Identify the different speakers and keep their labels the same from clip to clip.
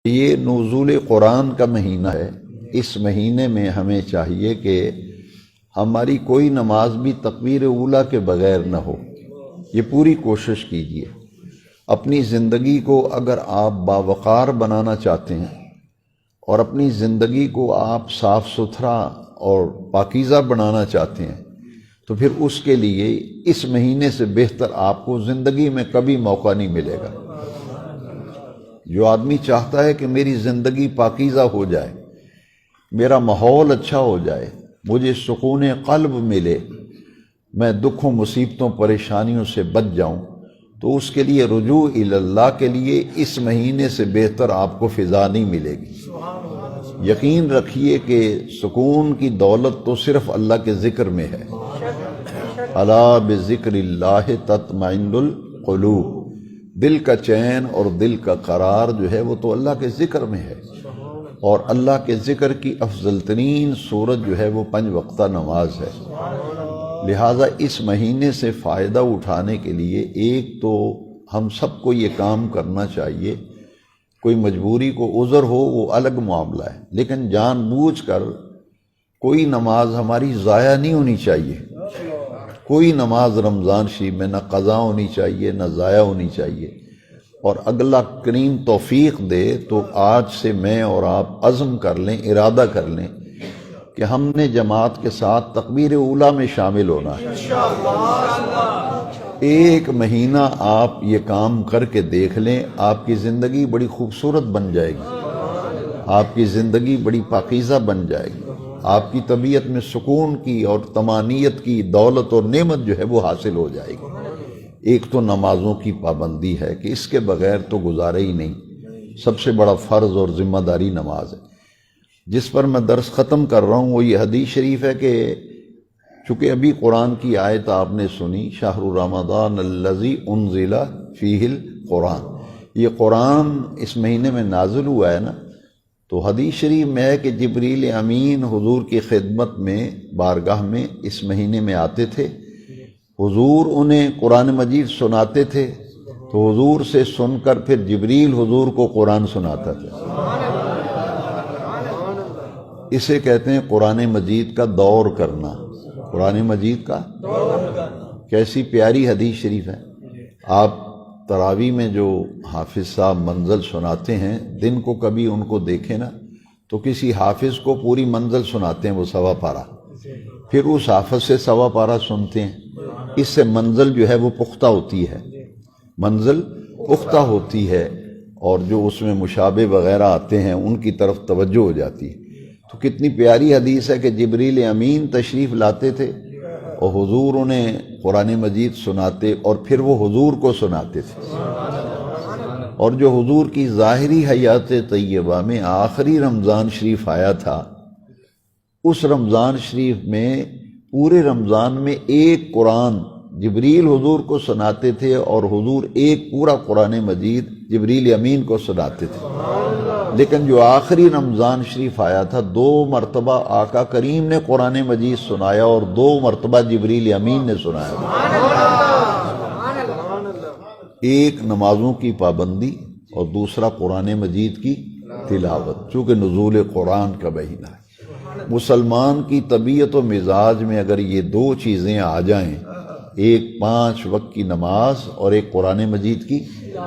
Speaker 1: یہ نزول قرآن کا مہینہ ہے۔ اس مہینے میں ہمیں چاہیے کہ ہماری کوئی نماز بھی تکبیر اولیٰ کے بغیر نہ ہو۔ یہ پوری کوشش کیجیے۔ اپنی زندگی کو اگر آپ باوقار بنانا چاہتے ہیں اور اپنی زندگی کو آپ صاف ستھرا اور پاکیزہ بنانا چاہتے ہیں تو پھر اس کے لیے اس مہینے سے بہتر آپ کو زندگی میں کبھی موقع نہیں ملے گا۔ جو آدمی چاہتا ہے کہ میری زندگی پاکیزہ ہو جائے، میرا ماحول اچھا ہو جائے، مجھے سکون قلب ملے، میں دکھوں مصیبتوں پریشانیوں سے بچ جاؤں، تو اس کے لیے رجوع اللہ کے لیے اس مہینے سے بہتر آپ کو فضا نہیں ملے گی۔ یقین رکھیے کہ سکون کی دولت تو صرف اللہ کے ذکر میں ہے۔ الا بذکر اللہ تطمئن القلوب، دل کا چین اور دل کا قرار جو ہے وہ تو اللہ کے ذکر میں ہے، اور اللہ کے ذکر کی افضل ترین صورت جو ہے وہ 5 وقتہ نماز ہے۔ لہٰذا اس مہینے سے فائدہ اٹھانے کے لیے ایک تو ہم سب کو یہ کام کرنا چاہیے، کوئی مجبوری کو عذر ہو وہ الگ معاملہ ہے، لیکن جان بوجھ کر کوئی نماز ہماری ضائع نہیں ہونی چاہیے۔ کوئی نماز رمضان شریف میں نہ قضا ہونی چاہیے نہ ضائع ہونی چاہیے، اور اللہ کریم توفیق دے تو آج سے میں اور آپ عزم کر لیں، ارادہ کر لیں کہ ہم نے جماعت کے ساتھ تکبیر اولیٰ میں شامل ہونا ہے۔ ایک مہینہ آپ یہ کام کر کے دیکھ لیں، آپ کی زندگی بڑی خوبصورت بن جائے گی، آپ کی زندگی بڑی پاکیزہ بن جائے گی، آپ کی طبیعت میں سکون کی اور طمانینت کی دولت اور نعمت جو ہے وہ حاصل ہو جائے گی۔ ایک تو نمازوں کی پابندی ہے کہ اس کے بغیر تو گزارا ہی نہیں، سب سے بڑا فرض اور ذمہ داری نماز ہے۔ جس پر میں درس ختم کر رہا ہوں وہ یہ حدیث شریف ہے کہ چونکہ ابھی قرآن کی آیت آپ نے سنی، شہر رمضان الذی انزل فیہ القرآن، یہ قرآن اس مہینے میں نازل ہوا ہے نا، تو حدیث شریف میں ہے کہ جبریل امین حضور کی خدمت میں بارگاہ میں اس مہینے میں آتے تھے، حضور انہیں قرآن مجید سناتے تھے، تو حضور سے سن کر پھر جبریل حضور کو قرآن سناتا تھا۔ اسے کہتے ہیں قرآن مجید کا دور کرنا۔ قرآن مجید کا کیسی پیاری حدیث شریف ہے۔ آپ تراویح میں جو حافظ صاحب منزل سناتے ہیں، دن کو کبھی ان کو دیکھیں نا تو کسی حافظ کو پوری منزل سناتے ہیں وہ 1.25 پارہ، پھر اس حافظ سے 1.25 پارہ سنتے ہیں۔ اس سے منزل جو ہے وہ پختہ ہوتی ہے، منزل پختہ ہوتی ہے، اور جو اس میں مشابہ وغیرہ آتے ہیں ان کی طرف توجہ ہو جاتی ہے۔ تو کتنی پیاری حدیث ہے کہ جبریل امین تشریف لاتے تھے اور حضور انہیں قرآن مجید سناتے اور پھر وہ حضور کو سناتے تھے۔ اور جو حضور کی ظاہری حیات طیبہ میں آخری رمضان شریف آیا تھا، اس رمضان شریف میں پورے رمضان میں ایک قرآن جبریل حضور کو سناتے تھے اور حضور ایک پورا قرآن مجید جبریل امین کو سناتے تھے۔ لیکن جو آخری رمضان شریف آیا تھا، 2 مرتبہ آقا کریم نے قرآن مجید سنایا اور 2 مرتبہ جبریل امین نے سنایا۔ ایک نمازوں کی پابندی اور دوسرا قرآن مجید کی تلاوت، چونکہ نزول قرآن کا مہینہ ہے۔ مسلمان کی طبیعت و مزاج میں اگر یہ 2 چیزیں آ جائیں، ایک 5 وقت کی نماز اور ایک قرآن مجید کی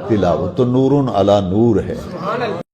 Speaker 1: تلاوت، تو نور علی نور ہے۔